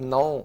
9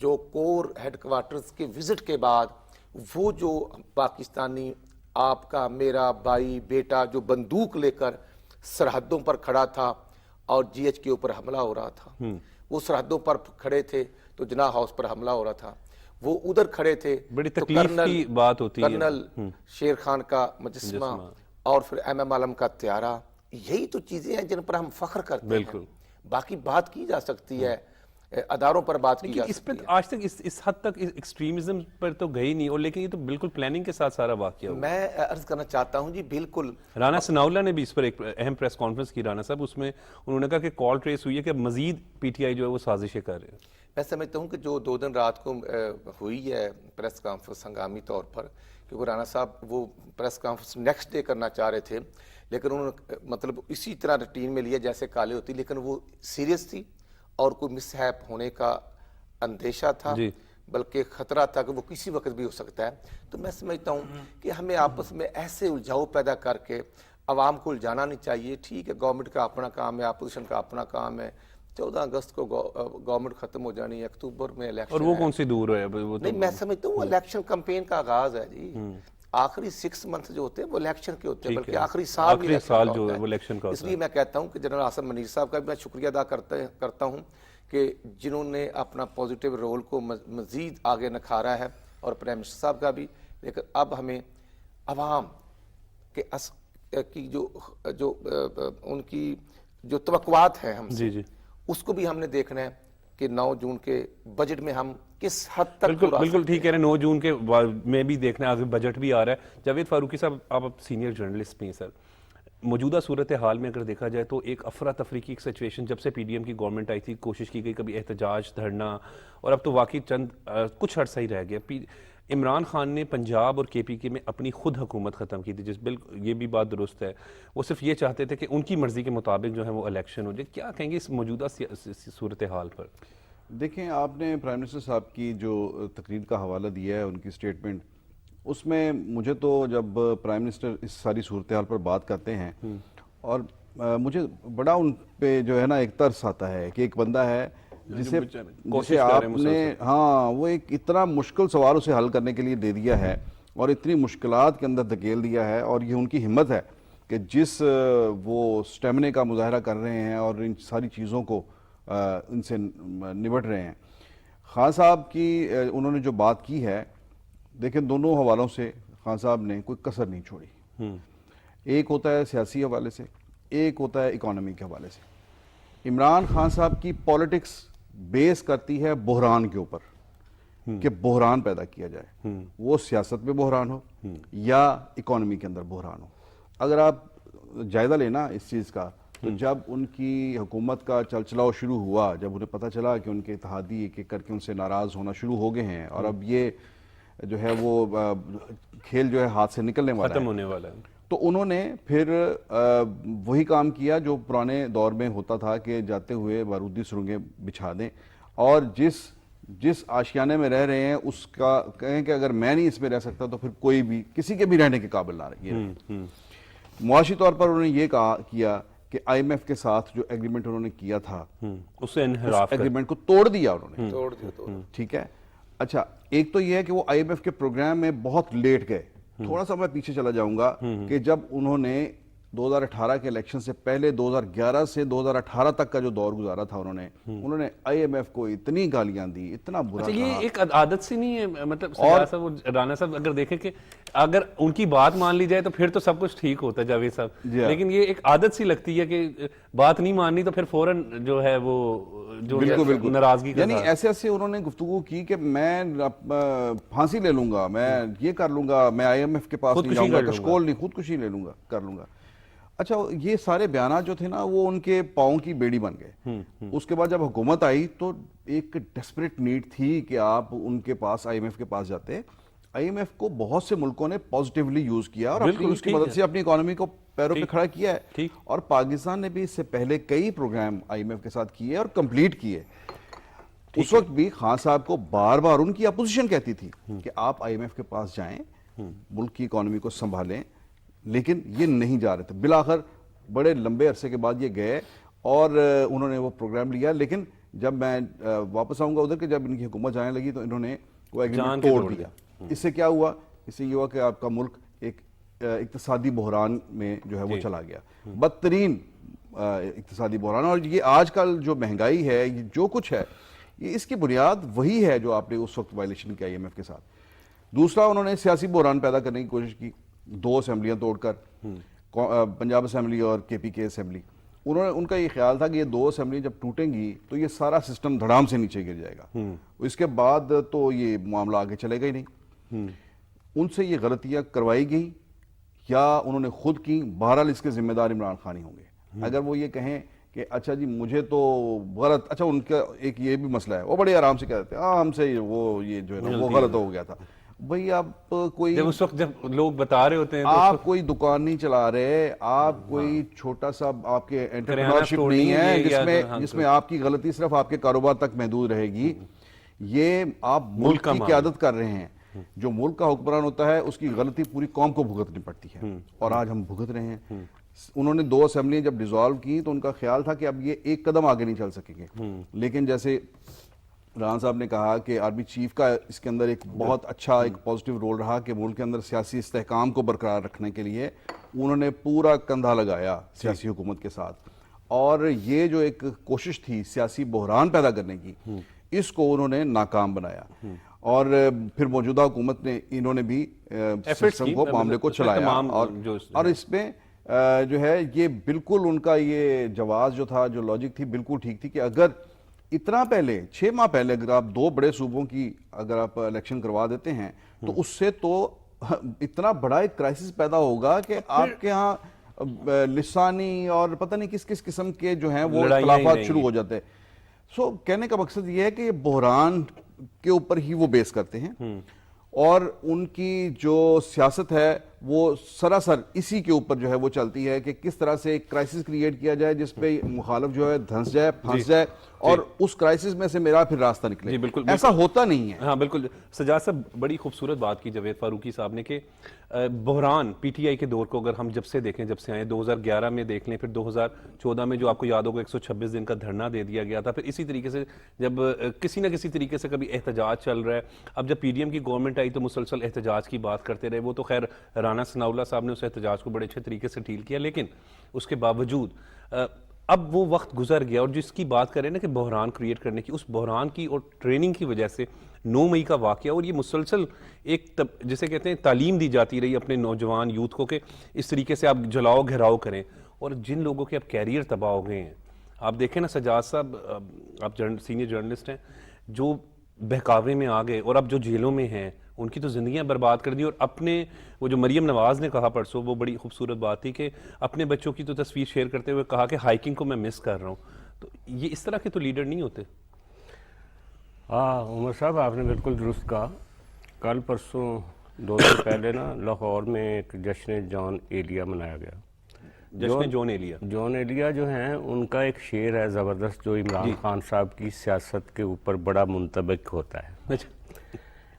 جو کور head quarters کے visit کے بعد وہ جو پاکستانی آپ کا میرا بھائی بیٹا جو بندوق لے کر سرحدوں پر کھڑا تھا اور جی ایچ کے اوپر حملہ ہو رہا تھا، وہ سرحدوں پر کھڑے تھے تو جناح ہاؤس پر حملہ ہو رہا تھا، وہ ادھر کھڑے تھے بڑی تو تکلیف کی بات ہوتی ہے. کرنل شیر خان کا مجسمہ اور پھر ایم عالم کا طیارہ، یہی تو چیزیں ہیں جن پر ہم فخر کرتے ہیں. باقی بات کی جا سکتی ہے، اداروں پر بات کی جا اس سکتی پر آج تک اس حد تک ایکسٹریمزم پر تو گئی نہیں، اور لیکن یہ تو بالکل پلاننگ کے ساتھ سارا واقعہ ہے. ہوا. میں عرض کرنا چاہتا ہوں جی بالکل رانا ثناءاللہ نے بھی اس پر ایک اہم پریس کانفرنس کی رانا صاحب، اس میں انہوں نے کہا کہ کال ٹریس ہوئی ہے کہ مزید پی ٹی آئی جو ہے وہ سازشیں کر رہے ہیں. میں سمجھتا ہوں کہ جو 2 دن رات کو ہوئی ہے پریس کانفرنس ہنگامی طور پر، کیونکہ رانا صاحب وہ پریس کانفرنس نیکسٹ ڈے کرنا چاہ رہے تھے، لیکن انہوں نے مطلب اسی طرح روٹین میں لیا جیسے کالے ہوتی، لیکن وہ سیریس تھی اور کوئی مس ہیپ ہونے کا اندیشہ تھا، بلکہ خطرہ تھا کہ وہ کسی وقت بھی ہو سکتا ہے. تو میں سمجھتا ہوں کہ ہمیں آپس میں ایسے الجھاؤ پیدا کر کے عوام کو الجھانا نہیں چاہیے. ٹھیک ہے، گورنمنٹ کا اپنا کام ہے، اپوزیشن کا اپنا کام ہے. 14 اگست کو گورنمنٹ ختم ہو جانی ہے، اکتوبر میں الیکشن اور وہ کون سی دور ہے؟ نہیں، میں سمجھتا ہوں الیکشن کمپین کا آغاز ہے جی. آخری 6 منتھ جو ہوتے ہیں وہ الیکشن کے ہوتے ہیں، بلکہ آخری سال بھی جو ہے وہ الیکشن کا ہوتا ہے. اس لیے میں کہتا ہوں کہ جنرل آصف منیر صاحب کا بھی میں شکریہ ادا کرتا ہوں کہ جنہوں نے اپنا پازیٹیو رول کو مزید آگے نکھارا ہے، اور پرائم منسٹر صاحب کا بھی. لیکن اب ہمیں عوام کے کی جو ان کی جو توقعات ہیں ہم سے، اس کو بھی ہم نے دیکھنا ہے کہ 9 جون کے بجٹ میں ہم کس حد تک بالکل ٹھیک کہہ رہے ہیں. 9 جون کے میں بھی دیکھنا ہے، آگے بجٹ بھی آ رہا ہے. جاوید فاروقی صاحب، آپ سینئر جرنلسٹ بھی ہیں سر، موجودہ صورتحال میں اگر دیکھا جائے تو ایک افراتفری کی ایک سچویشن جب سے پی ڈی ایم کی گورنمنٹ آئی تھی، کوشش کی گئی کبھی احتجاج دھرنا، اور اب تو واقعی کچھ عرصہ ہی رہ گیا. عمران خان نے پنجاب اور کے پی کے میں اپنی خود حکومت ختم کی تھی، بالکل یہ بھی بات درست ہے. وہ صرف یہ چاہتے تھے کہ ان کی مرضی کے مطابق جو ہے وہ الیکشن ہو جائے. کیا کہیں گے اس موجودہ صورتحال پر؟ دیکھیں، آپ نے پرائم منسٹر صاحب کی جو تقریر کا حوالہ دیا ہے، ان کی سٹیٹمنٹ، اس میں مجھے تو جب پرائم منسٹر اس ساری صورتحال پر بات کرتے ہیں اور مجھے بڑا ان پہ جو ہے نا ایک ترس آتا ہے کہ ایک بندہ ہے جسے آپ نے وہ ایک اتنا مشکل سوال اسے حل کرنے کے لیے دے دیا ہے اور اتنی مشکلات کے اندر دھکیل دیا ہے، اور یہ ان کی ہمت ہے کہ جس وہ سٹیمنے کا مظاہرہ کر رہے ہیں اور ان ساری چیزوں کو ان سے نبٹ رہے ہیں. خان صاحب کی انہوں نے جو بات کی ہے، دیکھیں دونوں حوالوں سے خان صاحب نے کوئی کسر نہیں چھوڑی. ایک ہوتا ہے سیاسی حوالے سے، ایک ہوتا ہے اکانومی کے حوالے سے. عمران خان صاحب کی پولیٹکس بیس کرتی ہے بحران کے اوپر، کہ بحران پیدا کیا جائے، وہ سیاست میں بحران ہو یا اکانومی کے اندر بحران ہو. اگر آپ جائزہ لینا اس چیز کا، تو جب ان کی حکومت کا چلچلاؤ شروع ہوا، جب انہیں پتہ چلا کہ ان کے اتحادی ایک ایک کر کے ان سے ناراض ہونا شروع ہو گئے ہیں اور اب یہ جو ہے وہ کھیل جو ہے ہاتھ سے نکلنے والا ہے، ختم ہونے والا ہے، تو انہوں نے پھر وہی کام کیا جو پرانے دور میں ہوتا تھا کہ جاتے ہوئے بارودی سرنگیں بچھا دیں، اور جس آشیانے میں رہ رہے ہیں اس کا کہیں کہ اگر میں نہیں اس میں رہ سکتا تو پھر کوئی بھی کسی کے بھی رہنے کے قابل نہ رہے. معاشی طور پر انہوں نے یہ کیا کہ آئی ایم ایف کے ساتھ جو ایگریمنٹ انہوں نے کیا تھا، اس ایگریمنٹ کو توڑ دیا انہوں نے. ٹھیک ہے، اچھا، ایک تو یہ ہے کہ وہ آئی ایم ایف کے پروگرام میں بہت لیٹ گئے. تھوڑا سا میں پیچھے چلا جاؤں گا کہ جب انہوں نے 2018 کے الیکشن سے پہلے 2011 سے 2018 تک کا جو دور گزارا تھا، انہوں نے آئی ایم ایف کو اتنی گالیاں دی، اتنا برا کہا. یہ ایک عادت سی نہیں ہے، مطلب رانا صاحب اگر دیکھیں کہ اگر ان کی بات مان لی جائے تو پھر تو سب کچھ ٹھیک ہوتا ہے جاوید صاحب، لیکن یہ ایک عادت سی لگتی ہے کہ بات نہیں ماننی تو پھر فوراً جو ہے وہ بالکل ناراضگی کا، یعنی ایسے انہوں نے گفتگو کی کہ میں پھانسی لے لوں گا، میں یہ کر لوں گا، میں آئی ایم ایف کے پاس نہیں جاؤں گا، کشکول نہیں، خودکشی لے لوں گا، کر لوں گا. اچھا، یہ سارے بیانات جو تھے نا وہ ان کے پاؤں کی بیڑی بن گئے. اس کے بعد جب حکومت آئی تو ایک ڈیسپریٹ نیڈ تھی کہ آپ ان کے پاس آئی ایم ایف کے پاس جاتے. آئی ایم ایف کو بہت سے ملکوں نے پازیٹیولی یوز کیا اور اس کی مدد سے اپنی اکانومی کو پیروں پہ کھڑا کیا ہے، اور پاکستان نے بھی اس سے پہلے کئی پروگرام آئی ایم ایف کے ساتھ کیے اور کمپلیٹ کیے. اس وقت بھی خان صاحب کو بار بار ان کی اپوزیشن کہتی تھی کہ آپ آئی ایم ایف کے پاس جائیں، ملک کی اکانومی کو سنبھالیں، لیکن یہ نہیں جا رہے تھے. بالآخر بڑے لمبے عرصے کے بعد یہ گئے اور انہوں نے وہ پروگرام لیا، لیکن جب میں واپس آؤں گا ادھر کہ جب ان کی حکومت جانے لگی تو انہوں نے وہ ایگریمنٹ توڑ دیا. اس سے کیا ہوا؟ اس سے یہ ہوا کہ آپ کا ملک ایک اقتصادی بحران میں جو ہے وہ چلا گیا, بدترین اقتصادی بحران. اور یہ آج کل جو مہنگائی ہے, یہ جو کچھ ہے, یہ اس کی بنیاد وہی ہے جو آپ نے اس وقت وائلیشن کی IMF کے ساتھ. دوسرا, انہوں نے سیاسی بحران پیدا کرنے کی کوشش کی 2 اسمبلیاں توڑ کر, پنجاب اسمبلی اور KPK اسمبلی. ان کا یہ خیال تھا کہ یہ 2 اسمبلی جب ٹوٹیں گی تو یہ سارا سسٹم دھڑام سے نیچے گر جائے گا, اس کے بعد تو یہ معاملہ آگے چلے گا ہی نہیں. ان سے یہ غلطیاں کروائی گئیں یا انہوں نے خود کی. بہرحال اس کے ذمہ دار عمران خان ہی ہوں گے. اگر وہ یہ کہیں کہ اچھا جی مجھے تو غلط, اچھا ان کا ایک یہ بھی مسئلہ ہے, وہ بڑے آرام سے کہتے ہیں ہم سے وہ یہ جو ہے نا وہ غلط ہو گیا تھا. بھئی آپ کوئی جب اس وقت جب لوگ بتا رہے ہوتے ہیں آپ کوئی دکان نہیں چلا رہے, آپ کوئی چھوٹا سا آپ کے انٹرپرینورشپ نہیں ہے جس میں آپ کی غلطی صرف آپ کے کاروبار تک محدود رہے گی. یہ آپ ملک کی قیادت کر رہے ہیں. جو ملک کا حکمران ہوتا ہے اس کی غلطی پوری قوم کو بھگتنی پڑتی ہے, اور آج ہم بھگت رہے ہیں. انہوں نے 2 اسمبلیاں جب ڈیزالو کی تو ان کا خیال تھا کہ اب یہ ایک قدم آگے نہیں چل سکیں گے, لیکن جیسے رحان صاحب نے کہا کہ آرمی چیف کا اس کے اندر ایک بہت اچھا ایک پازیٹیو رول رہا کہ ملک کے اندر سیاسی استحکام کو برقرار رکھنے کے لیے انہوں نے پورا کندھا لگایا سیاسی حکومت کے ساتھ. اور یہ جو ایک کوشش تھی سیاسی بحران پیدا کرنے کی, اس کو انہوں نے ناکام بنایا. اور پھر موجودہ حکومت نے انہوں نے بھی سسٹم کو معاملے کو چلایا, اور اس میں جو ہے یہ بالکل ان کا یہ جواز جو تھا, جو لاجک تھی, بالکل ٹھیک تھی کہ اگر اتنا پہلے 6 ماہ پہلے اگر آپ 2 بڑے صوبوں کی اگر آپ الیکشن کروا دیتے ہیں تو اس سے تو اتنا بڑا ایک کرائسس پیدا ہوگا کہ آپ کے ہاں لسانی اور پتہ نہیں کس کس قسم کے جو ہیں وہ اختلافات شروع ہو جاتے ہیں. سو کہنے کا مقصد یہ ہے کہ یہ بحران کے اوپر ہی وہ بیس کرتے ہیں, اور ان کی جو سیاست ہے وہ سراسر اسی کے اوپر جو ہے وہ چلتی ہے کہ کس طرح سے ایک کرائسس کریٹ کیا جائے جس پہ مخالف جو ہے دھنس جائے, پھنس جائے, اور اس کرائسس میں سے میرا پھر راستہ نکلے. ایسا ہوتا نہیں ہے. ہاں بالکل. سجاد صاحب بڑی خوبصورت بات کی جاوید فاروقی صاحب نے کہ بحران PTI کے دور کو اگر ہم جب سے دیکھیں, جب سے آئے 2011 میں دیکھ لیں, پھر 2014 میں جو آپ کو یاد ہوگا 126 دن کا دھرنا دے دیا گیا تھا, پھر اسی طریقے سے جب کسی نہ کسی طریقے سے کبھی احتجاج چل رہا ہے. اب جب PDM کی گورنمنٹ آئی تو مسلسل احتجاج کی بات کرتے رہے. وہ تو خیر رانا ثناءاللہ صاحب نے اس احتجاج کو بڑے اچھے طریقے سے ڈیل کیا, لیکن اس کے باوجود اب وہ وقت گزر گیا. اور جس کی بات کریں نا کہ بحران کریٹ کرنے کی, اس بحران کی اور ٹریننگ کی وجہ سے 9 مئی کا واقعہ, اور یہ مسلسل ایک جسے کہتے ہیں تعلیم دی جاتی رہی اپنے نوجوان یوتھ کو کہ اس طریقے سے آپ جلاؤ گھراؤ کریں. اور جن لوگوں کے اب کیریئر تباہ ہو گئے ہیں, آپ دیکھیں نا سجاد صاحب, آپ سینئر جرنلسٹ ہیں, جو بہکاوے میں آ گئے اور اب جو جیلوں میں ہیں ان کی تو زندگیاں برباد کر دی. اور اپنے وہ جو مریم نواز نے کہا پرسوں, وہ بڑی خوبصورت بات تھی کہ اپنے بچوں کی تو تصویر شیئر کرتے ہوئے کہا کہ ہائیکنگ کو میں مس کر رہا ہوں. تو یہ اس طرح کے تو لیڈر نہیں ہوتے. ہاں عمر صاحب آپ نے بالکل درست کہا. کل پرسوں 2 دن پہلے نا لاہور میں ایک جشن جان ایلیا منایا گیا. جشن جون ایلیا جو ہیں ان کا ایک شعر ہے زبردست جو عمران خان صاحب کی سیاست کے اوپر بڑا منطبق ہوتا ہے.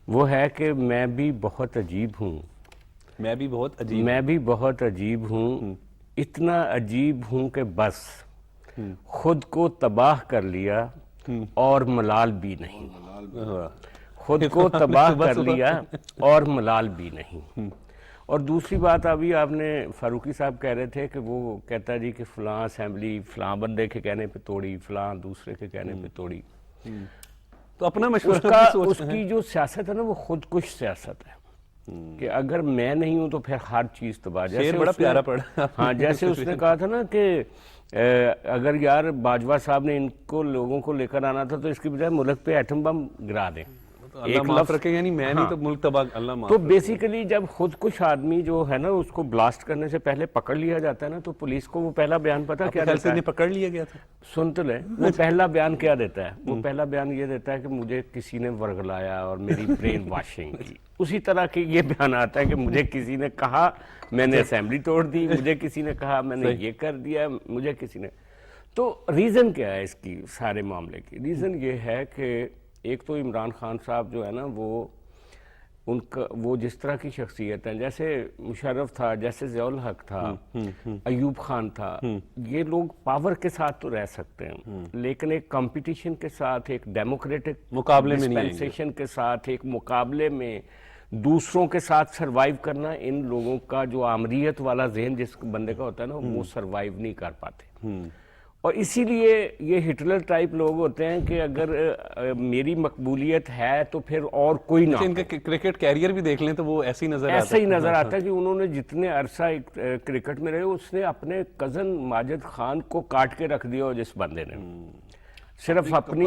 وہ ہے کہ میں بھی بہت عجیب ہوں, میں بھی بہت عجیب ہوں, اتنا عجیب ہوں کہ بس خود کو تباہ کر لیا اور ملال بھی نہیں. خود کو تباہ کر لیا اور ملال بھی نہیں. اور دوسری بات ابھی آپ نے فاروقی صاحب کہہ رہے تھے کہ وہ کہتا ہے جی کہ فلاں اسمبلی فلاں بندے کے کہنے پہ توڑی, فلاں دوسرے کے کہنے پہ توڑی. تو اپنا مشورہ اس کی جو سیاست ہے نا وہ خود کش سیاست ہے کہ اگر میں نہیں ہوں تو پھر ہر چیز تباہ. جیسے بڑا پیارا پڑا. ہاں جیسے اس نے کہا تھا نا کہ اگر یار باجوہ صاحب نے ان کو لوگوں کو لے کر آنا تھا تو اس کی بجائے ملک پہ ایٹم بم گرا دیں. اللہ معاف رکھے, یعنی میں نہیں تو ملک تباہ, اللہ معاف. تو بیسیکلی جب خود کش آدمی جو ہے نا اس کو بلاسٹ کرنے سے پہلے پکڑ لیا جاتا ہے نا تو پولیس کو وہ پہلا بیان پتا کیا دیتا ہے؟ پکڑ لیا گیا تھا. سن تو لیں, وہ پہلا بیان کیا دیتا ہے؟ وہ پہلا بیان یہ دیتا ہے کہ مجھے کسی نے ورگلایا اور میری برین واشنگ کی. اسی طرح کے یہ بیان آتا ہے کہ مجھے کسی نے کہا میں نے اسمبلی توڑ دی, مجھے کسی نے کہا میں نے یہ کر دیا, مجھے کسی نے. تو ریزن کیا ہے اس کی سارے معاملے کی؟ ریزن یہ ہے کہ ایک تو عمران خان صاحب جو ہے نا وہ ان کا وہ جس طرح کی شخصیت ہیں، جیسے مشرف تھا، جیسے ضیاء الحق تھا، ایوب خان تھا، یہ لوگ پاور کے ساتھ تو رہ سکتے ہیں لیکن ایک کمپٹیشن کے ساتھ، ایک ڈیموکریٹک مقابلے میں نہیں آئیں گے، ڈسپینسیشن کے ساتھ، ایک مقابلے میں دوسروں کے ساتھ سروائیو کرنا، ان لوگوں کا جو آمریت والا ذہن جس بندے کا ہوتا ہے نا وہ سروائیو نہیں کر پاتے. اور اسی لیے یہ ہٹلر ٹائپ لوگ ہوتے ہیں کہ اگر میری مقبولیت ہے تو پھر اور کوئی نہ. ان کا کرکٹ کیریئر بھی دیکھ لیں تو وہ ایسے ہی نظر آتا ہے. ایسا ہی نظر آتا ہے کہ انہوں نے جتنے عرصہ کرکٹ میں رہے اس نے اپنے کزن ماجد خان کو کاٹ کے رکھ دیا. جس بندے نے صرف اپنی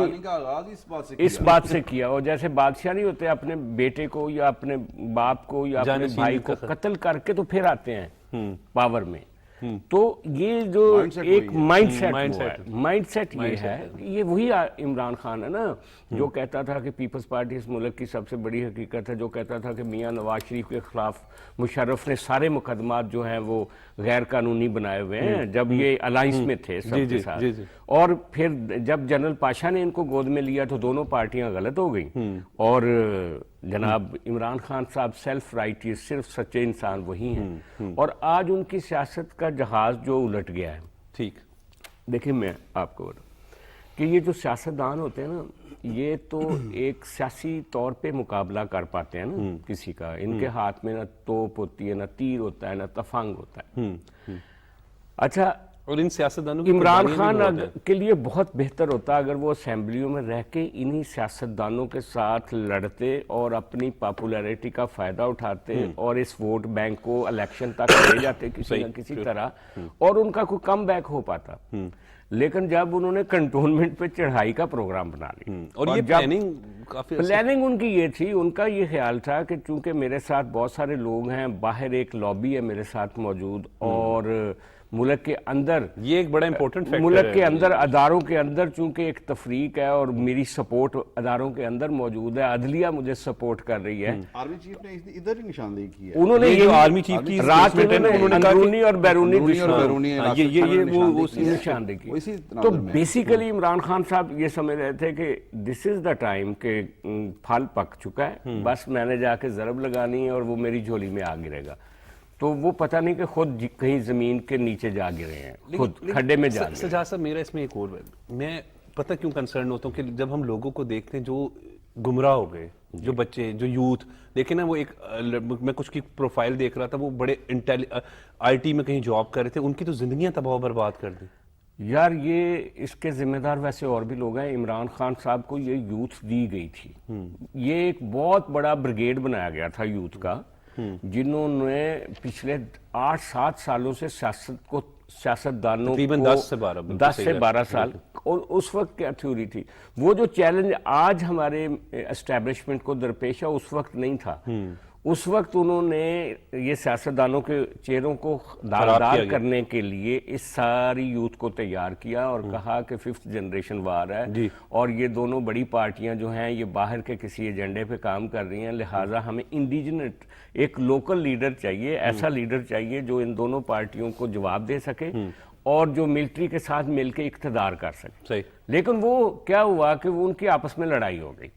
اس بات سے کیا، اور جیسے بادشاہ نہیں ہوتے اپنے بیٹے کو یا اپنے باپ کو یا اپنے بھائی کو قتل کر کے تو پھر آتے ہیں پاور میں. تو یہ جو ایک مائنڈ سیٹ یہ ہے، یہ وہی عمران خان ہے نا جو کہتا تھا کہ پیپلز پارٹی اس ملک کی سب سے بڑی حقیقت ہے، جو کہتا تھا کہ میاں نواز شریف کے خلاف مشرف نے سارے مقدمات جو ہیں وہ غیر قانونی بنائے ہوئے ہیں جب یہ الائنس میں تھے سب کے ساتھ. اور پھر جب جنرل پاشا نے ان کو گود میں لیا تو دونوں پارٹیاں غلط ہو گئیں، اور جناب عمران خان صاحب سیلف رائٹیس، صرف سچے انسان وہی ہیں. اور آج ان کی سیاست کا جہاز جو الٹ گیا ہے. ٹھیک دیکھیں میں آپ کو بتاؤں کہ یہ جو سیاستدان ہوتے ہیں نا یہ تو ایک سیاسی طور پہ مقابلہ کر پاتے ہیں نا کسی کا. ان کے ہاتھ میں نہ توپ ہوتی ہے، نہ تیر ہوتا ہے، نہ تفنگ ہوتا ہے. اچھا، اور ان سیاستدانوں کی عمران خان کے لیے بہت بہتر ہوتا اگر وہ اسمبلیوں میں رہ کے انہی سیاستدانوں کے ساتھ لڑتے اور اپنی پاپولیرٹی کا فائدہ اٹھاتے اور اس ووٹ بینک کو الیکشن تک لے جاتے کسی نہ کسی طرح، اور ان کا کوئی کم بیک ہو پاتا. لیکن جب انہوں نے کنٹونمنٹ پہ چڑھائی کا پروگرام بنا لی، اور یہ پلاننگ ان کی یہ تھی، ان کا یہ خیال تھا کہ چونکہ میرے ساتھ بہت سارے لوگ ہیں، باہر ایک لابی ہے میرے ساتھ موجود، اور ملک کے اندر یہ ایک بڑا امپورٹنٹ فیکٹر ہے، ملک کے اندر اداروں کے اندر چونکہ ایک تفریق ہے اور میری سپورٹ اداروں کے اندر موجود ہے، عدلیہ مجھے سپورٹ کر رہی ہے. آرمی چیف نے ادھر ہی نشاندہی کی ہے. انہوں نے یہ آرمی چیف کی رات میں اندرونی اور بیرونی بیرونی نشاندہی کی. تو بیسیکلی عمران خان صاحب یہ سمجھ رہے تھے کہ دس از دا ٹائم کہ پھل پک چکا ہے، بس میں نے جا کے ضرب لگانی ہے اور وہ میری جھولی میں آ گرے گا. تو وہ پتہ نہیں کہ خود کہیں زمین کے نیچے جا گرے ہیں، خود کھڈے میں جا گرے. سجاد صاحب میرا اس میں ایک اور میں پتہ کیوں کنسرن ہوتا ہوں کہ جب ہم لوگوں کو دیکھتے ہیں جو گمراہ ہو گئے، جو بچے، جو یوتھ دیکھیں نا، وہ ایک میں کچھ کی پروفائل دیکھ رہا تھا، وہ بڑے آئی ٹی میں کہیں جاب کر رہے تھے، ان کی تو زندگیاں تباہ و برباد کر دی. یار یہ اس کے ذمہ دار ویسے اور بھی لوگ ہیں. عمران خان صاحب کو یہ یوتھ دی گئی تھی، یہ ایک بہت بڑا بریگیڈ بنایا گیا تھا یوتھ کا، جنہوں نے پچھلے 8-7 سالوں سے سیاستدانوں کو 10 سے 12 سال، اور اس وقت کیا تھیوری تھی، وہ جو چیلنج آج ہمارے اسٹیبلشمنٹ کو درپیش ہے اس وقت نہیں تھا. اس وقت انہوں نے یہ سیاستدانوں کے چہروں کو داغدار کرنے کے لیے اس ساری یوتھ کو تیار کیا اور کہا کہ 5th جنریشن وار ہے اور یہ دونوں بڑی پارٹیاں جو ہیں یہ باہر کے کسی ایجنڈے پہ کام کر رہی ہیں، لہٰذا ہمیں انڈیجنٹ ایک لوکل لیڈر چاہیے، ایسا لیڈر چاہیے جو ان دونوں پارٹیوں کو جواب دے سکے اور جو ملٹری کے ساتھ مل کے اقتدار کر سکے. لیکن وہ کیا ہوا کہ وہ ان کی آپس میں لڑائی ہو گئی.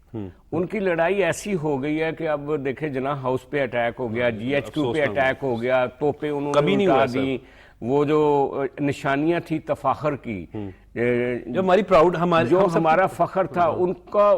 ان کی لڑائی ایسی ہو گئی ہے کہ اب دیکھیں جناح ہاؤس پہ اٹیک ہو گیا، جی ایچ کیو پہ اٹیک ہو گیا، توپیں انہوں نے اٹھا دی، وہ جو نشانیاں تھی تفاخر کی، جو ہماری پراؤڈ، جو ہمارا فخر تھا، ان کا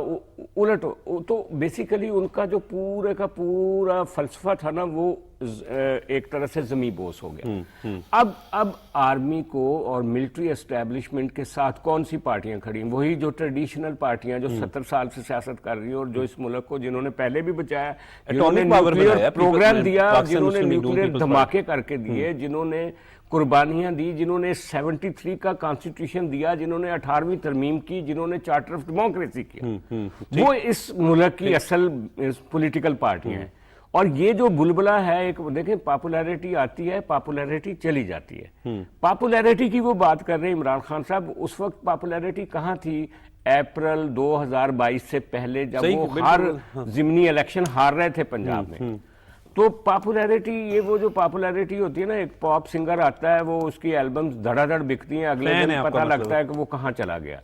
الٹ. تو بیسیکلی ان کا جو پورے کا پورا فلسفہ تھا نا وہ ایک طرح سے زمیں بوس ہو گیا. اب آرمی کو اور ملٹری اسٹیبلشمنٹ کے ساتھ کون سی پارٹیاں کھڑی ہیں؟ وہی جو ٹریڈیشنل پارٹیاں جو 70 سال سے سیاست کر رہی ہیں اور جو اس ملک کو جنہوں نے پہلے بھی بچایا، جنہوں نے نیوکلیئر پروگرام دیا، جنہوں نے نیوکلیئر دھماکے کر کے دیے، جنہوں نے قربانیاں دی، جنہوں نے 73 کا کانسٹیٹیوشن دیا، جنہوں نے 18ویں ترمیم کی، جنہوں نے چارٹر آف ڈیموکریسی کیا، وہ اس ملک کی اصل پولیٹیکل پارٹیاں ہیں. اور یہ جو بلبلہ ہے، ایک دیکھیں پاپولیرٹی آتی ہے، پاپولیرٹی چلی جاتی ہے. پاپولیرٹی کی وہ بات کر رہے ہیں عمران خان صاحب، اس وقت پاپولیرٹی کہاں تھی؟ اپریل 2022 سے پہلے جب وہ ہر ضمنی الیکشن ہار رہے تھے پنجاب میں. تو پاپولیرٹی، یہ وہ جو پاپولیرٹی ہوتی ہے نا، ایک پاپ سنگر آتا ہے، وہ اس کی البمز دھڑا دھڑ بکتی ہیں، اگلے دن پتہ لگتا ہے کہ وہ کہاں چلا گیا.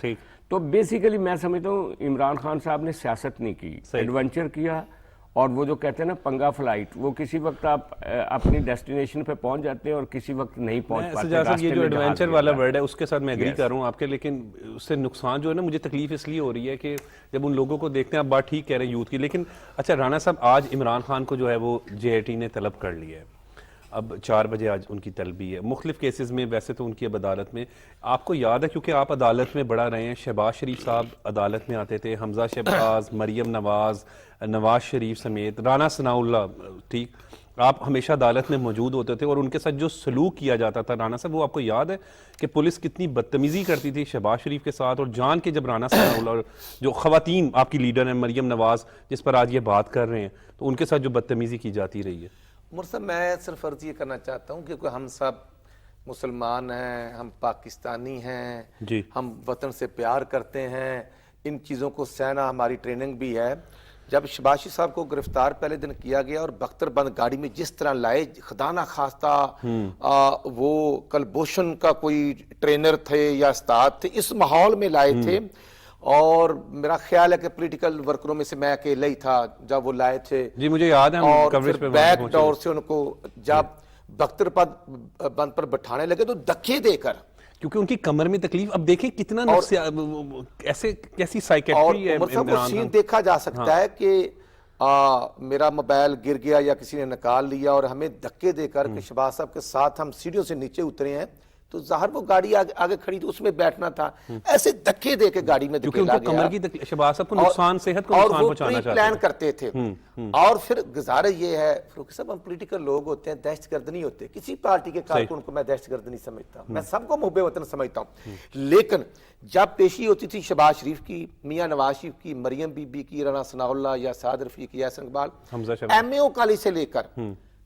تو بیسیکلی میں سمجھتا ہوں عمران خان صاحب نے سیاست نہیں کی، ایڈونچر کیا اور وہ جو کہتے ہیں نا پنگا فلائٹ، وہ کسی وقت آپ اپنی ڈیسٹینیشن پہ پہنچ جاتے ہیں اور کسی وقت نہیں پہنچ پاتے. سجاد صاحب یہ راستے جو میں جہاز ایڈونچر گر والا جاتا ہے. ورڈ ہے اس کے ساتھ میں ایگری کر رہا ہوں آپ کے، لیکن اس سے نقصان جو ہے نا مجھے تکلیف اس لیے ہو رہی ہے کہ جب ان لوگوں کو دیکھتے ہیں، آپ بات ٹھیک کہہ رہے ہیں یوتھ کی، لیکن اچھا رانا صاحب آج عمران خان کو جو ہے وہ JIT نے طلب کر لیا ہے، اب 4 بجے آج ان کی طلبی ہے مختلف کیسز میں. ویسے تو ان کی اب عدالت میں، آپ کو یاد ہے کیونکہ آپ عدالت میں بڑا رہے ہیں، شہباز شریف صاحب عدالت میں آتے تھے، حمزہ شہباز، مریم نواز، نواز شریف سمیت، رانا ثناء اللہ، ٹھیک، آپ ہمیشہ عدالت میں موجود ہوتے تھے اور ان کے ساتھ جو سلوک کیا جاتا تھا رانا صاحب، وہ آپ کو یاد ہے کہ پولیس کتنی بدتمیزی کرتی تھی شہباز شریف کے ساتھ، اور جان کے جب رانا ثناء اللہ اور جو خواتین آپ کی لیڈر ہیں مریم نواز جس پر آج یہ بات کر رہے ہیں، تو ان کے ساتھ جو بدتمیزی کی جاتی رہی ہے. عمر صاحب میں صرف عرض یہ کرنا چاہتا ہوں کہ ہم سب مسلمان ہیں، ہم پاکستانی ہیں، جی، ہم وطن سے پیار کرتے ہیں، ان چیزوں کو سہنا ہماری ٹریننگ بھی ہے. جب شہباز شریف صاحب کو گرفتار پہلے دن کیا گیا اور بختر بند گاڑی میں جس طرح لائے، خدا نہ خواستہ وہ کلبھوشن کا کوئی ٹرینر تھے یا استاد تھے، اس ماحول میں لائے تھے، اور میرا خیال ہے کہ پولیٹیکل ورکروں میں سے میں اکیلا ہی تھا جب وہ لائے تھے. جی مجھے یاد ہے، اور پھر بیک ڈور سے ان کو جب بختر بند پر بٹھانے لگے تو دھکے دے کر، کیونکہ ان کی کمر میں تکلیف، اب دیکھیں کتنا ایسے کیسی سائیکیٹری ہے. عمر صاحب وہ سین دیکھا جا سکتا ہے کہ میرا موبائل گر گیا یا کسی نے نکال لیا اور ہمیں دھکے دے کر کہ شہباز صاحب کے ساتھ ہم سیڑھیوں سے نیچے اترے ہیں، تو ظاہر وہ گاڑی آگے کھڑی تھی، اس میں بیٹھنا تھا، ایسے دھکے دے کے گاڑی میں دھکیلا گیا، کمر کی شہباز صاحب کو نقصان، صحت کو نقصان پہنچانا چاہتے اور وہ پلان کرتے تھے. اور پھر گزارا یہ ہے فروخی صاحب، ہم پولیٹیکل لوگ ہوتے ہیں، دہشت گرد نہیں ہوتے. کسی پارٹی کے کارکن کو میں دہشت گرد نہیں سمجھتا، میں سب کو محب وطن سمجھتا ہوں. لیکن جب پیشی ہوتی تھی شہباز شریف کی، میاں نواز شریف کی، مریم بی بی کی، رانا ثناء اللہ یا سعد رفیق یا احسن اقبال، MAO کالج سے لے کر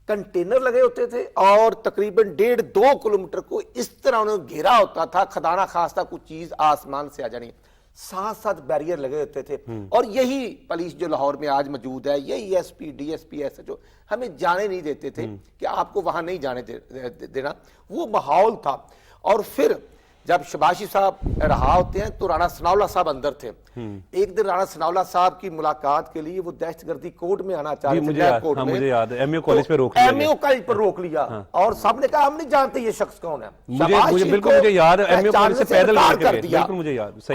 کنٹینر لگے ہوتے تھے اور تقریباً 1.5-2 کلومیٹر کو اس طرح انہوں نے گھیرا ہوتا تھا، خدا نہ خواستہ کچھ چیز آسمان سے آ جانی، ساتھ ساتھ بیریئر لگے ہوتے تھے. اور یہی پولیس جو لاہور میں آج موجود ہے، یہی SP DSP SHO ہمیں جانے نہیں دیتے تھے کہ آپ کو وہاں نہیں جانے دینا، وہ ماحول تھا. اور پھر جب شہباز شریف صاحب رہا ہوتے ہیں تو رانا ثناء اللہ صاحب اندر تھے. ایک دن رانا ثناء اللہ صاحب کی ملاقات کے لیے وہ دہشت گردی کوٹ میں آنا چاہ رہے تھے، مجھے یاد ہے MAO کالج پہ روک لیا، MAO کالج پر روک لیا، اور سب نے کہا ہم نہیں جانتے یہ شخص کون ہے. بالکل مجھے یاد ہے MAO کالج سے پیدل کر دیا. بالکل مجھے یاد.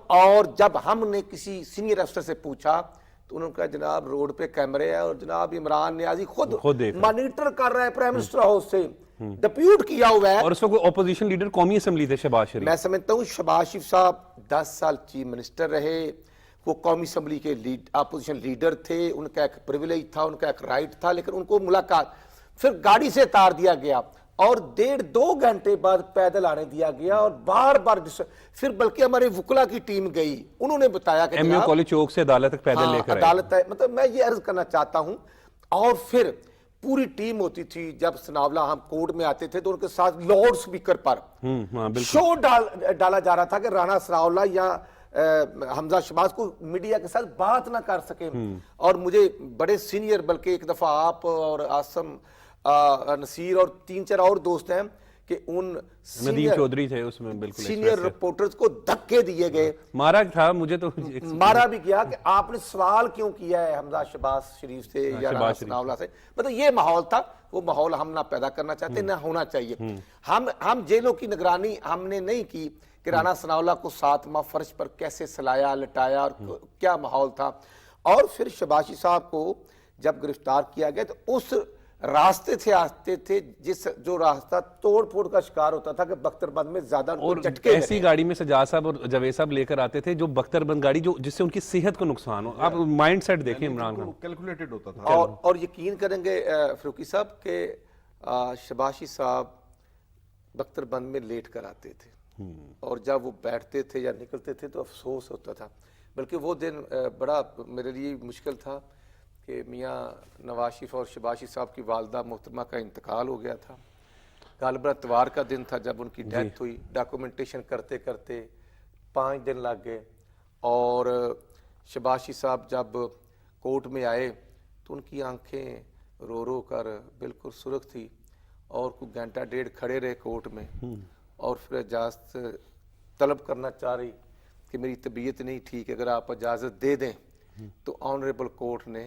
اور جب ہم نے کسی سینئر افسر سے پوچھا تو انہوں نے کہا جناب روڈ پہ کیمرے ہیں اور جناب عمران نیازی خود مانیٹر کر رہا ہے پرائم منسٹر ہاؤس سے، ڈپیوٹ کیا ہوا ہے. اور اس وقت اپوزیشن لیڈر قومی اسمبلی تھے شہباز شریف. میں سمجھتا ہوں شہباز شریف صاحب 10 سال چیف منسٹر رہے، وہ قومی اسمبلی کے اپوزیشن لیڈر تھے، ان کا ایک پریویلیج تھا، ان کا ایک رائٹ تھا، لیکن ان کو ملاقات پھر گاڑی سے اتار دیا گیا اور 1.5-2 گھنٹے بعد پیدل آنے دیا گیا. اور بار بار پھر بلکہ ہمارے وکلا کی ٹیم گئی، انہوں نے بتایا کہ MAO کالج چوک سے عدالت تک پیدل لے کر عدالت ہے. مطلب میں یہ عرض کرنا چاہتا ہوں. اور پھر پوری ٹیم ہوتی تھی، جب ثناء اللہ ہم کورٹ میں آتے تھے تو ان کے ساتھ لاؤڈ سپیکر پر شو ڈالا جا رہا تھا کہ رانا ثناء اللہ یا حمزہ شہباز کو میڈیا کے ساتھ بات نہ کر سکے. اور مجھے بڑے سینئر، بلکہ ایک دفعہ آپ اور آسم نصیر اور 3-4 اور دوست ہیں کہ ان ندیم چودھری تھے اس میں، بالکل سینئر رپورٹرز کو دھکے دیے گئے، مارا تھا، مجھے تو مارا بھی کیا کہ آپ نے سوال کیوں کیا ہے حمزہ شہباز شریف سے یا رانا ثناء اللہ سے. مطلب یہ ماحول تھا، وہ ماحول ہم نہ پیدا کرنا چاہتے، نہ ہونا چاہیے. ہم جیلوں کی نگرانی ہم نے نہیں کی کہ رانا ثناء اللہ کو 7 ماہ فرش پر کیسے سلایا لٹایا اور کیا ماحول تھا. اور پھر شہباز شریف صاحب کو جب گرفتار کیا گیا تو اس راستے سے آتے تھے جو راستہ توڑ پھوڑ کا شکار ہوتا تھا کہ بختر بند میں زیادہ جھٹکے، ایسی گاڑی میں سجاد صاحب اور جاوید صاحب لے کر آتے تھے جو بختر بند گاڑی جس سے ان کی صحت کو نقصان ہو. آپ مائنڈ سیٹ دیکھیں عمران خان، کیلکولیٹڈ ہوتا تھا. اور یقین کریں گے فروخی صاحب کہ شہباز شریف صاحب بختر بند میں لیٹ کر آتے تھے اور جب وہ بیٹھتے تھے یا نکلتے تھے تو افسوس ہوتا تھا. بلکہ وہ دن بڑا میرے لیے مشکل تھا کہ میاں نواز شریف اور شہباز شریف صاحب کی والدہ محترمہ کا انتقال ہو گیا تھا. غالباً اتوار کا دن تھا جب ان کی ڈیتھ ہوئی. ڈاکومنٹیشن کرتے کرتے 5 دن لگ گئے. اور شہباز شریف صاحب جب کورٹ میں آئے تو ان کی آنکھیں رو رو کر بالکل سرخ تھی اور کوئی گھنٹہ 1.5 کھڑے رہے کورٹ میں اور پھر اجازت طلب کرنا چاہ رہی کہ میری طبیعت نہیں ٹھیک، اگر آپ اجازت دے دیں. تو آنریبل کورٹ نے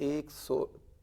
100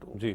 2,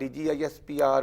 DGISPR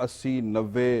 80-90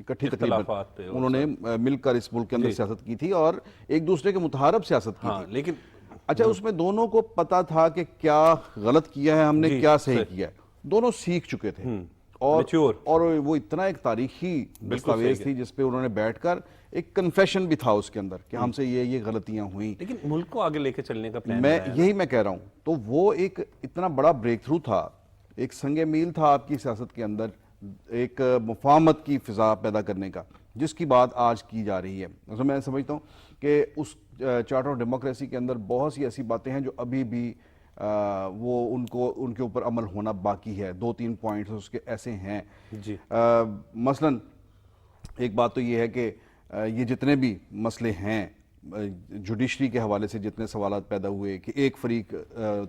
اکٹھی اختلافات تقریباً انہوں نے مل کر اس ملک کے اندر سیاست کی تھی اور ایک دوسرے کے متحارب سیاست کی تھی. لیکن اچھا اس میں دونوں کو پتا تھا کہ کیا غلط کیا ہے ہم نے, کیا صحیح کیا ہے, دونوں سیکھ چکے تھے. اور وہ اتنا ایک تاریخی دستاویز تھی جس پہ انہوں نے بیٹھ کر ایک کنفیشن بھی تھا اس کے اندر کہ ہم سے یہ غلطیاں ہوئیں. لیکن ملک کو آگے لے کے چلنے کا پلان یہی میں کہہ رہا ہوں. تو وہ ایک اتنا بڑا بریک تھرو تھا, ایک سنگ میل تھا آپ کی سیاست کے اندر, ایک مفاہمت کی فضا پیدا کرنے کا, جس کی بات آج کی جا رہی ہے. میں سمجھتا ہوں کہ اس چارٹر آف ڈیموکریسی کے اندر بہت سی ایسی باتیں ہیں جو ابھی بھی وہ ان کے اوپر عمل ہونا باقی ہے. 2-3 پوائنٹس اس کے ایسے ہیں. مثلا ایک بات تو یہ ہے کہ یہ جتنے بھی مسئلے ہیں جوڈیشری کے حوالے سے, جتنے سوالات پیدا ہوئے کہ ایک فریق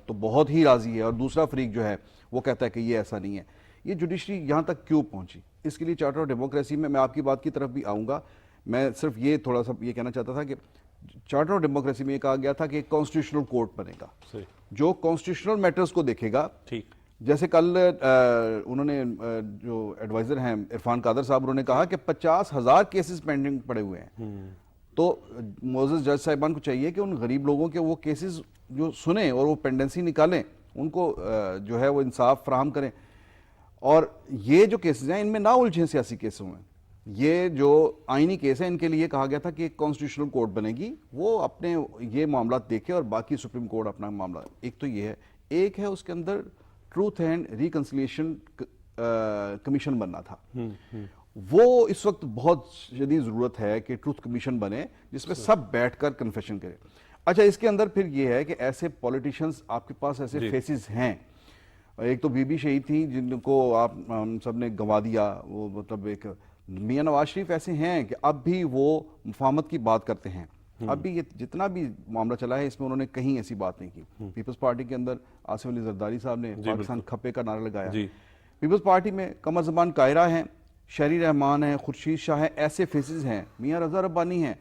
تو بہت ہی راضی ہے اور دوسرا فریق جو ہے وہ کہتا ہے کہ یہ ایسا نہیں ہے. یہ جوڈیشری یہاں تک کیوں پہنچی؟ اس کے لیے چارٹر آف ڈیموکریسی میں آپ کی بات کی طرف بھی آؤں گا. میں صرف یہ تھوڑا سا یہ کہنا چاہتا تھا کہ چارٹر آف ڈیموکریسی میں یہ کہا گیا تھا کہ ایک کانسٹیٹیوشنل کورٹ بنے گا جو کانسٹیٹیوشنل میٹرز کو دیکھے گا. جیسے کل انہوں نے جو ایڈوائزر ہیں عرفان قادر صاحب, انہوں نے کہا کہ 50,000 کیسز پینڈنگ پڑے ہوئے ہیں. تو معزز جج صاحبان کو چاہیے کہ ان غریب لوگوں کے وہ کیسز جو سنیں اور وہ پینڈنسی نکالیں, ان کو جو ہے وہ انصاف فراہم کریں. اور یہ جو کیسز ہیں ان میں نہ الجھیں سیاسی کیسوں میں. یہ جو آئینی کیس ہیں ان کے لیے کہا گیا تھا کہ ایک کانسٹیٹیوشنل کورٹ بنے گی, وہ اپنے یہ معاملات دیکھے اور باقی سپریم کورٹ اپنا معاملہ. ایک تو یہ ہے, ایک ہے اس کے اندر ٹروتھ اینڈ ریکنسیلیشن کمیشن بننا تھا. وہ اس وقت بہت شدید ضرورت ہے کہ ٹروتھ کمیشن بنے جس میں سب بیٹھ کر کنفیشن کرے. اچھا اس کے اندر پھر یہ ہے کہ ایسے پولیٹیشنز آپ کے پاس ایسے فیسز ہیں. ایک تو بی بی شہید تھیں جن کو آپ ہم سب نے گنوا دیا. وہ مطلب ایک میاں نواز شریف ایسے ہیں کہ اب بھی وہ مفاہمت کی بات کرتے ہیں. اب بھی یہ جتنا بھی معاملہ چلا ہے اس میں انہوں نے کہیں ایسی بات نہیں کی. پیپلز پارٹی کے اندر آصف علی زرداری صاحب نے پاکستان کھپے کا نعرہ لگایا. پیپلز پارٹی میں قمر زمان قاہرہ ہیں, شہری رحمان ہیں, خورشید شاہ ہیں, ایسے فیسز ہیں, میاں رضا ربانی ہیں.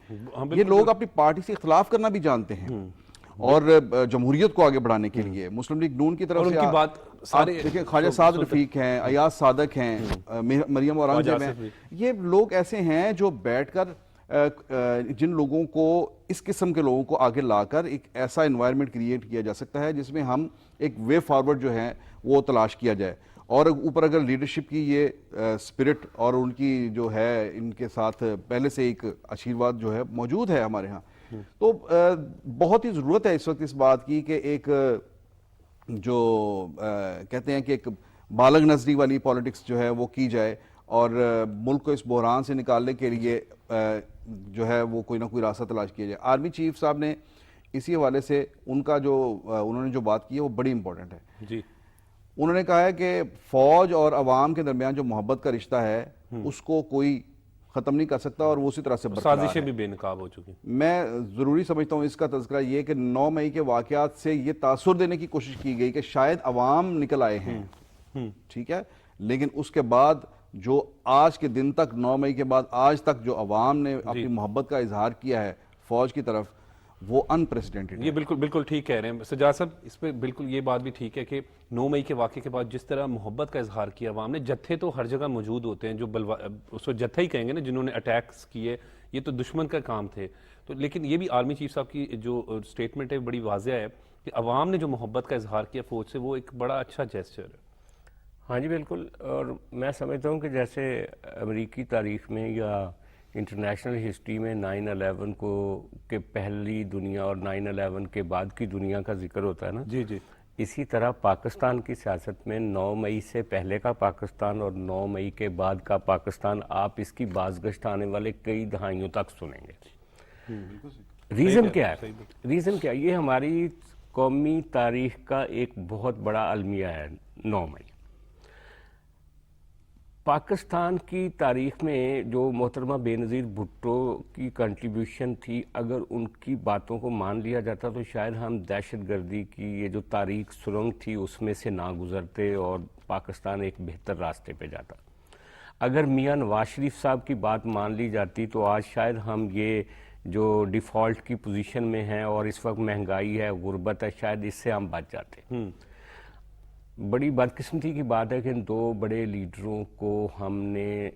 یہ لوگ اپنی پارٹی سے اختلاف کرنا بھی جانتے ہیں اور جمہوریت کو آگے بڑھانے کے لیے مسلم لیگ نون کی طرف سے دیکھیں خواجہ سعد رفیق ہیں, ایاز صادق ہیں, مریم اورنگزیب ہیں. یہ لوگ ایسے ہیں جو بیٹھ کر جن لوگوں کو اس قسم کے لوگوں کو آگے لا کر ایک ایسا انوائرمنٹ کریٹ کیا جا سکتا ہے جس میں ہم ایک وے فارورڈ جو ہے وہ تلاش کیا جائے. اور اوپر اگر لیڈرشپ کی یہ سپرٹ اور ان کی جو ہے ان کے ساتھ پہلے سے ایک آشیرواد جو ہے موجود ہے ہمارے ہاں, تو بہت ہی ضرورت ہے اس وقت اس بات کی کہ ایک جو کہتے ہیں کہ ایک بالغ نظری والی پالیٹکس جو ہے وہ کی جائے اور ملک کو اس بحران سے نکالنے کے لیے جو ہے وہ کوئی نہ کوئی راستہ تلاش کیا جائے. آرمی چیف صاحب نے اسی حوالے سے ان کا جو انہوں نے جو بات کی ہے وہ بڑی امپورٹنٹ ہے. انہوں نے کہا ہے کہ فوج اور عوام کے درمیان جو محبت کا رشتہ ہے اس کو کوئی ختم نہیں کر سکتا اور وہ اسی طرح سے سازشیں بھی بے نقاب ہو چکی. میں ضروری سمجھتا ہوں اس کا تذکرہ یہ کہ 9 مئی کے واقعات سے یہ تاثر دینے کی کوشش کی گئی کہ شاید عوام نکل آئے ہیں, ٹھیک ہے, لیکن اس کے بعد جو آج کے دن تک 9 مئی کے بعد آج تک جو عوام نے اپنی محبت کا اظہار کیا ہے فوج کی طرف وہ انپریسیڈنٹڈ. یہ بالکل ٹھیک کہہ رہے ہیں سجاد صاحب. اس پہ بالکل یہ بات بھی ٹھیک ہے کہ 9 مئی کے واقعے کے بعد جس طرح محبت کا اظہار کیا عوام نے, جتھے تو ہر جگہ موجود ہوتے ہیں جو اس کو جتھا ہی کہیں گے نا جنہوں نے اٹیکس کیے, یہ تو دشمن کا کام تھے. تو لیکن یہ بھی آرمی چیف صاحب کی جو سٹیٹمنٹ ہے بڑی واضح ہے کہ عوام نے جو محبت کا اظہار کیا فوج سے وہ ایک بڑا اچھا جیسچر ہے. ہاں جی بالکل. اور میں سمجھتا ہوں کہ جیسے امریکی تاریخ میں یا انٹرنیشنل ہسٹری میں 9/11 کو کہ پہلی دنیا اور 9/11 کے بعد کی دنیا کا ذکر ہوتا ہے نا, اسی طرح پاکستان کی سیاست میں 9 مئی سے پہلے کا پاکستان اور 9 مئی کے بعد کا پاکستان آپ اس کی بازگشت آنے والے کئی دہائیوں تک سنیں گے. ریزن کیا ہے؟ ریزن کیا ہے؟ یہ ہماری قومی تاریخ کا ایک بہت بڑا المیہ ہے 9 مئی. پاکستان کی تاریخ میں جو محترمہ بے نظیر بھٹو کی کنٹریبیوشن تھی, اگر ان کی باتوں کو مان لیا جاتا تو شاید ہم دہشت گردی کی یہ جو تاریخ سرنگ تھی اس میں سے نہ گزرتے اور پاکستان ایک بہتر راستے پہ جاتا. اگر میاں نواز شریف صاحب کی بات مان لی جاتی تو آج شاید ہم یہ جو ڈیفالٹ کی پوزیشن میں ہیں اور اس وقت مہنگائی ہے, غربت ہے, شاید اس سے ہم بچ جاتے. بڑی بدقسمتی کی بات ہے کہ ان دو بڑے لیڈروں کو ہم نے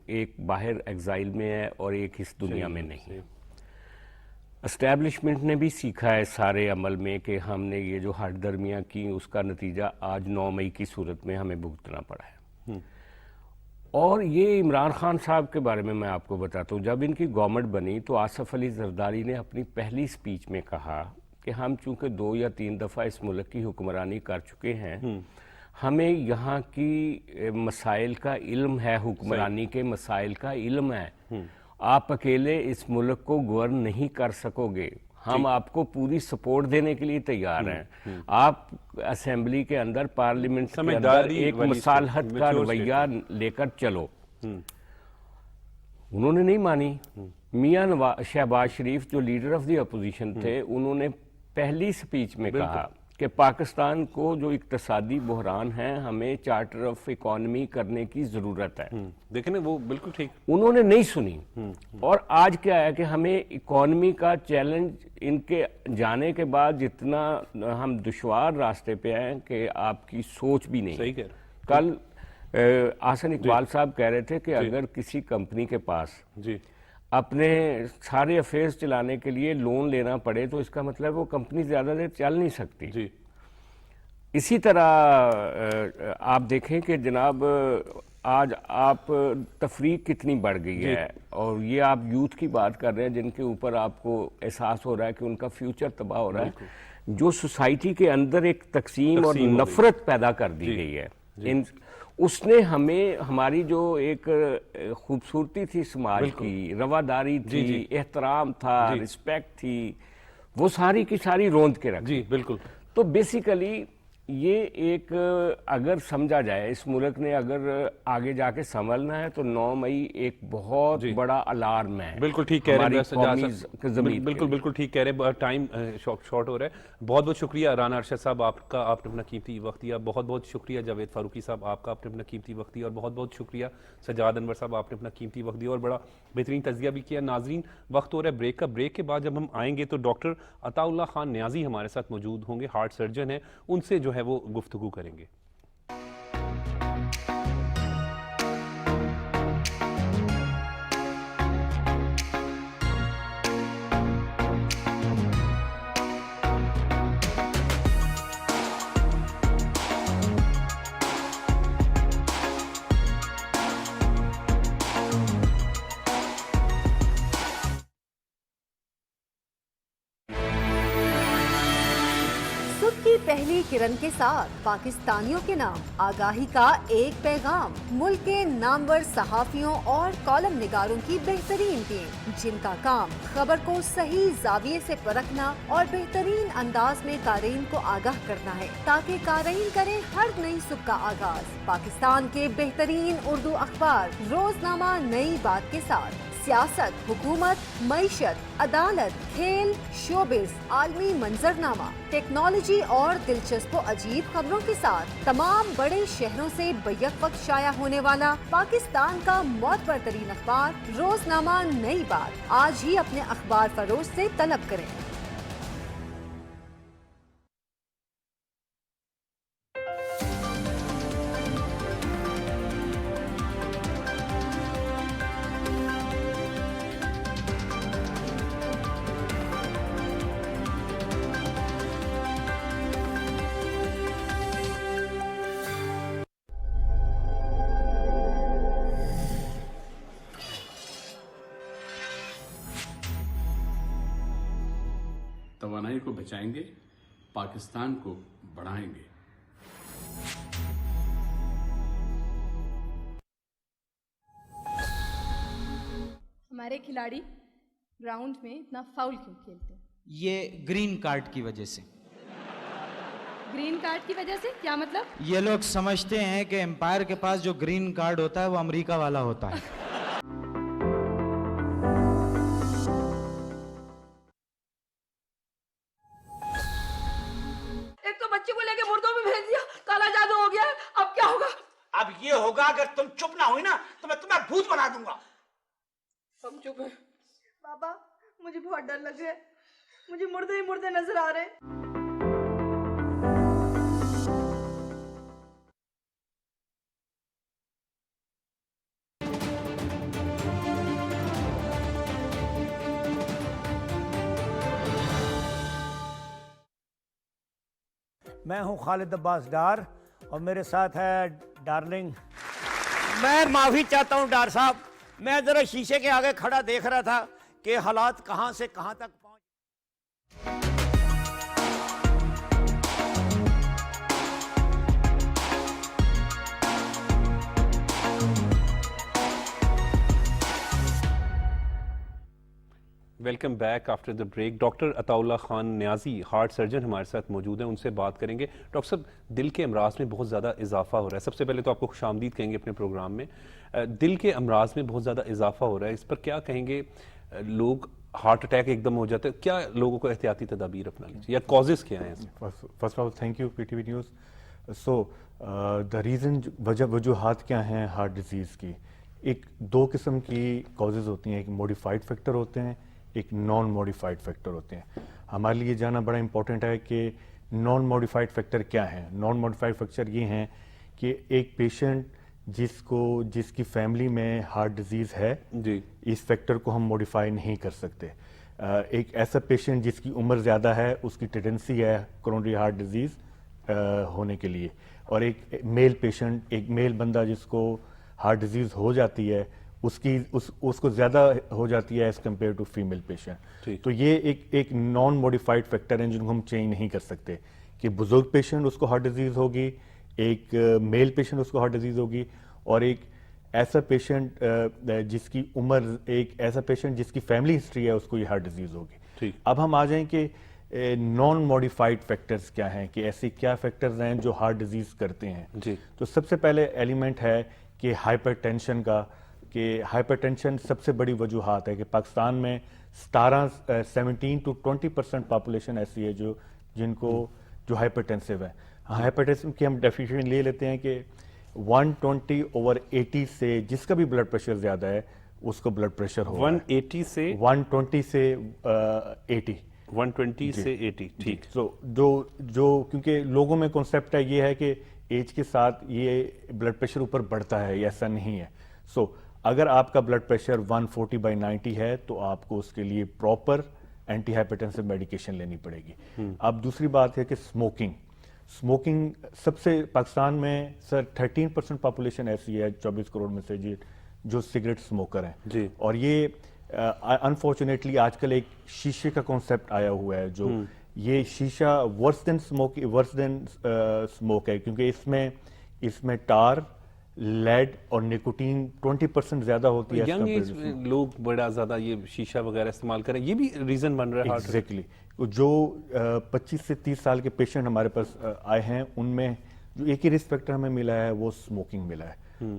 ایک باہر ایگزائل میں ہے اور ایک اس دنیا میں نہیں. اسٹیبلشمنٹ نے بھی سیکھا ہے سارے عمل میں کہ ہم نے یہ جو ہٹ درمیاں کی اس کا نتیجہ آج 9 مئی کی صورت میں ہمیں بھگتنا پڑا ہے. اور یہ عمران خان صاحب کے بارے میں آپ کو بتاتا ہوں. جب ان کی گورنمنٹ بنی تو آصف علی زرداری نے اپنی پہلی سپیچ میں کہا کہ ہم چونکہ 2 یا 3 دفعہ اس ملک کی حکمرانی کر چکے ہیں, ہمیں یہاں کی مسائل کا علم ہے, حکمرانی کے مسائل کا علم ہے. آپ اکیلے اس ملک کو گورن نہیں کر سکو گے, ہم آپ کو پوری سپورٹ دینے کے لیے تیار ہیں. آپ اسمبلی کے اندر, پارلیمنٹ کے اندر ایک مصالحت کا رویہ لے کر چلو. انہوں نے نہیں مانی. میاں شہباز شریف جو لیڈر آف دی اپوزیشن تھے, انہوں نے پہلی سپیچ میں کہا کہ پاکستان کو جو اقتصادی بحران ہے ہمیں چارٹر آف اکانومی کرنے کی ضرورت ہے. دیکھیں نا, وہ بالکل ٹھیک. انہوں نے نہیں سنی. اور آج کیا ہے کہ ہمیں اکانومی کا چیلنج ان کے جانے کے بعد جتنا ہم دشوار راستے پہ ہیں کہ آپ کی سوچ بھی نہیں. صحیح کہہ رہے. کل احسن اقبال صاحب کہہ رہے تھے کہ اگر کسی کمپنی کے پاس اپنے سارے افیئرز چلانے کے لیے لون لینا پڑے تو اس کا مطلب وہ کمپنی زیادہ دیر چل نہیں سکتی. اسی طرح آپ دیکھیں کہ جناب آج آپ تفریق کتنی بڑھ گئی ہے, اور یہ آپ یوتھ کی بات کر رہے ہیں جن کے اوپر آپ کو احساس ہو رہا ہے کہ ان کا فیوچر تباہ ہو رہا ہے. جو سوسائٹی کے اندر ایک تقسیم اور نفرت پیدا کر دی گئی ہے, اس نے ہمیں, ہماری جو ایک خوبصورتی تھی سماج کی, رواداری تھی, احترام تھا, رسپیکٹ تھی, وہ ساری کی ساری روند کے رکھ. بالکل. تو بیسیکلی یہ ایک اگر سمجھا جائے, اس ملک نے اگر آگے جا کے سنبھلنا ہے تو 9 مئی ایک بہت بڑا الارم ہے. بالکل ٹھیک کہہ رہے ہیں, بالکل ٹھیک کہہ رہے ہیں. ٹائم شارٹ ہو رہا ہے. بہت بہت شکریہ رانا ارشد صاحب آپ کا, آپ نے اپنا قیمتی وقت دیا. بہت بہت شکریہ جاوید فاروقی صاحب آپ کا, آپ نے اپنا قیمتی وقت دیا. اور بہت بہت شکریہ سجاد انور صاحب, آپ نے اپنا قیمتی وقت دیا اور بڑا بہترین تجزیہ بھی کیا. ناظرین, وقت ہو رہا ہے بریک کا. بریک کے بعد جب ہم آئیں گے تو ڈاکٹر عطا اللہ خان نیازی ہمارے ساتھ موجود ہوں گے, ہارٹ سرجن ہیں, ان سے جو ہے وہ گفتگو کریں گے. پہلی کرن کے ساتھ پاکستانیوں کے نام آگاہی کا ایک پیغام. ملک کے نامور صحافیوں اور کالم نگاروں کی بہترین ٹیم, جن کا کام خبر کو صحیح زاویے سے پرکھنا اور بہترین انداز میں قارئین کو آگاہ کرنا ہے تاکہ قارئین کریں ہر نئی صبح کا آغاز پاکستان کے بہترین اردو اخبار روزنامہ نئی بات کے ساتھ. سیاست, حکومت, معیشت, عدالت, کھیل, شوبز, عالمی منظرنامہ, ٹیکنالوجی اور دلچسپ و عجیب خبروں کے ساتھ تمام بڑے شہروں سے بیک وقت شائع ہونے والا پاکستان کا معتبر ترین اخبار روزنامہ نئی بات. آج ہی اپنے اخبار فروش سے طلب کریں. توانائی کو بچائیں گے, پاکستان کو بڑھائیں گے. ہمارے کھلاڑی گراؤنڈ میں اتنا فاؤل کیوں کھیلتے ہیں؟ یہ گرین کارڈ کی وجہ سے. گرین کارڈ کی وجہ سے کیا مطلب؟ یہ لوگ سمجھتے ہیں کہ امپائر کے پاس جو گرین کارڈ ہوتا ہے وہ امریکہ والا ہوتا ہے. ایک تو بچے کو لے کے مردوں میں بھیج دیا, کالا جادو ہو گیا ہے, اب کیا ہوگا؟ اب یہ ہوگا اگر تم چپ نہ ہوئی نا تو میں تمہیں بھوت بنا دوں گا. سب چپ ہیں. بابا مجھے بہت ڈر لگ رہا ہے, مجھے مردے ہی مردے نظر آ رہے ہیں. میں ہوں خالد عباس ڈار اور میرے ساتھ ہے ڈارلنگ. میں معافی چاہتا ہوں ڈار صاحب, میں ذرا شیشے کے آگے کھڑا دیکھ رہا تھا کہ حالات کہاں سے کہاں تک پہنچ. Welcome back after the break. Doctor عطا اللہ خان نیازی ہارٹ سرجن ہمارے ساتھ موجود ہیں, ان سے بات کریں گے. ڈاکٹر صاحب, دل کے امراض میں بہت زیادہ اضافہ ہو رہا ہے. سب سے پہلے تو آپ کو خوش آمدید کہیں گے اپنے پروگرام میں. دل کے امراض میں بہت زیادہ اضافہ ہو رہا ہے, اس پر کیا کہیں گے؟ لوگ ہارٹ اٹیک ایک دم ہو جاتے ہیں, کیا لوگوں کو احتیاطی تدابیر اپنانی چاہیے یا کازز کیا ہیں؟ First of all thank U P T V news. So the reason, وجوہات کیا ہیں ہارٹ ڈیزیز کی؟ ایک دو قسم کی کازز ہوتی ہیں, ایک موڈیفائڈ فیکٹر ہوتے ہیں, ایک نان موڈیفائڈ فیکٹر ہوتے ہیں. ہمارے لیے جاننا بڑا امپورٹنٹ ہے کہ نان موڈیفائڈ فیکٹر کیا ہیں. نان موڈیفائڈ فیکٹر یہ ہیں کہ ایک پیشنٹ جس کی فیملی میں ہارٹ ڈیزیز ہے, جی, اس فیکٹر کو ہم موڈیفائی نہیں کر سکتے. ایک ایسا پیشنٹ جس کی عمر زیادہ ہے, اس کی ٹینڈنسی ہے کورونری ہارٹ ڈیزیز ہونے کے لیے, اور ایک میل پیشنٹ, ایک میل بندہ جس کو ہارٹ ڈیزیز ہو جاتی ہے, اس کو زیادہ ہو جاتی ہے as compared to female patient. تو یہ ایک نان موڈیفائڈ فیکٹر ہیں جن کو ہم چینج نہیں کر سکتے کہ بزرگ پیشنٹ اس کو ہارٹ ڈیزیز ہوگی, ایک میل پیشنٹ اس کو ہارٹ ڈیزیز ہوگی, اور ایک ایسا پیشنٹ جس کی عمر, ایک ایسا پیشنٹ جس کی فیملی ہسٹری ہے, اس کو یہ ہارٹ ڈیزیز ہوگی. اب ہم آ جائیں کہ نان موڈیفائڈ فیکٹرز کیا ہیں, کہ ایسے کیا فیکٹرز ہیں جو ہارٹ ڈیزیز کرتے ہیں. تو سب سے پہلے ایلیمنٹ ہے کہ ہائپر ٹینشن کا, کہ ہائپر ٹینشن سب سے بڑی وجوہات ہے کہ پاکستان میں 17 to 20% پاپولیشن ایسی ہے جن کو جو ہائپر ٹینسو ہے. ہائپر ٹینشن کی ہم ڈیفینیشن لے لیتے ہیں کہ 120/80 سے جس کا بھی بلڈ پریشر زیادہ ہے اس کو بلڈ پریشر ہو 120 سے 80. 120 سے 80, ٹھیک. سو جو کیونکہ لوگوں میں کنسیپٹ ہے یہ ہے کہ ایج کے ساتھ یہ بلڈ پریشر اوپر بڑھتا ہے, یہ ایسا نہیں ہے. سو اگر آپ کا بلڈ پریشر 140/90 ہے تو آپ کو اس کے لیے پراپر اینٹی ہائپرٹینسو میڈیکیشن لینی پڑے گی. اب دوسری بات ہے کہ اسموکنگ سب سے پاکستان میں سر 13% پاپولیشن ایسی ہے 24 کروڑ میں سے جو سگریٹ اسموکر ہیں. اور یہ انفارچونیٹلی آج کل ایک شیشے کا کانسیپٹ آیا ہوا ہے, جو یہ شیشہ ورس دین اسموک ہے, کیونکہ اس میں ٹار, لیڈ اور نیکوٹین 20% زیادہ ہوتی ہے. ینگ ایج لوگ بڑا زیادہ یہ شیشہ وغیرہ استعمال کریں, یہ بھی ریزن بن رہا ہے. ایگزیکٹلی. جو 25 سے 30 سال کے پیشنٹ ہمارے پاس آئے ہیں, ان میں جو ایک ہی رسک فیکٹر ہمیں ملا ہے وہ اسموکنگ ملا ہے.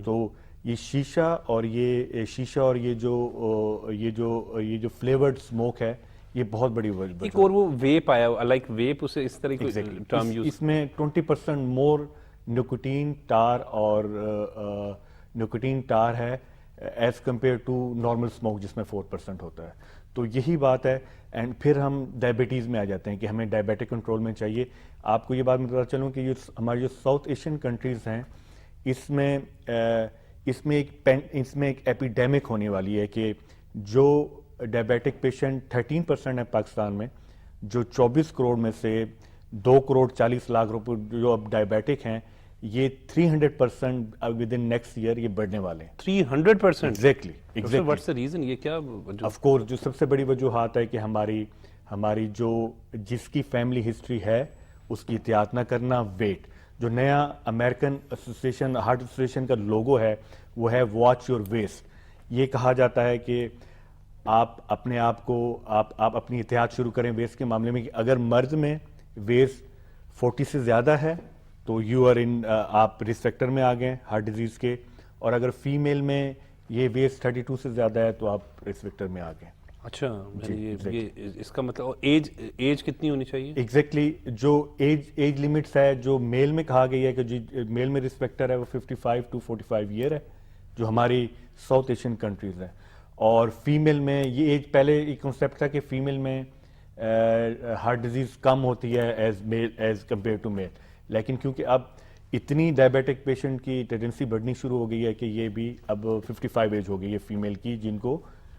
تو یہ شیشہ اور یہ جو فلیورڈ اسموک ہے, یہ بہت بڑی وجہ. ایک اور وہ ویپ آیا, لائک ویپ, اسے اس طرح کی ٹرم یوز, اس میں 20% مور نکوٹین ٹار ہے as compared to normal smoke جس میں 4% ہوتا ہے. تو یہی بات ہے. اینڈ پھر ہم ڈائبٹیز میں آ جاتے ہیں کہ ہمیں ڈائبیٹک کنٹرول میں چاہیے. آپ کو یہ بات میں بتا چلوں کہ ہماری جو ساؤتھ ایشین کنٹریز ہیں, اس میں ایک ایپیڈیمک ہونے والی ہے کہ جو ڈائبیٹک پیشنٹ 13% ہے پاکستان میں, جو 24 کروڑ میں سے 2 کروڑ 40 لاکھ روپے جو اب ڈائبیٹک ہیں, یہ 300% ود ان نیکسٹ ایئر یہ بڑھنے والے ہیں. 300%؟ ایگزیکٹلی. What's the reason? یہ کیا آف کورس جو سب سے بڑی وجوہات ہے کہ ہماری جو جس کی فیملی ہسٹری ہے اس کی احتیاط نہ کرنا. ویٹ, جو نیا امریکن ایسوسیشن ہارٹ ایسوسیشن کا لوگو ہے وہ ہے واچ یور ویسٹ. یہ کہا جاتا ہے کہ آپ اپنے آپ کو آپ اپنی احتیاط شروع کریں ویسٹ کے معاملے میں, کہ اگر مرد میں ویسٹ 40 سے زیادہ ہے تو آپ رسک فیکٹر میں آ گئے ہارٹ ڈیزیز کے, اور اگر فیمیل میں یہ ویسٹ 32 سے زیادہ ہے تو آپ رسک فیکٹر میں آ گئے. اچھا, اس کا مطلب ایج کتنی ہونی چاہیے؟ ایگزیکٹلی. جو ایج لیمٹس ہے جو میل میں کہا گئی ہے کہ میل میں رسک فیکٹر ہے وہ 55 to 45 ایئر ہے, جو ہماری ساؤتھ ایشین کنٹریز ہیں. اور فیمیل میں یہ ایج, پہلے ایک کنسیپٹ تھا کہ فیمیل میں ہارٹ ڈیزیز کم ہوتی ہے ایز کمپیئر ٹو میل, لیکن کیونکہ اب اتنی ڈائبیٹک پیشنٹ کی ٹینڈنسی بڑھنی شروع ہو گئی ہے کہ یہ بھی اب 55 ایج ہو گئی ہے فیمیل کی, جن کو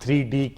3D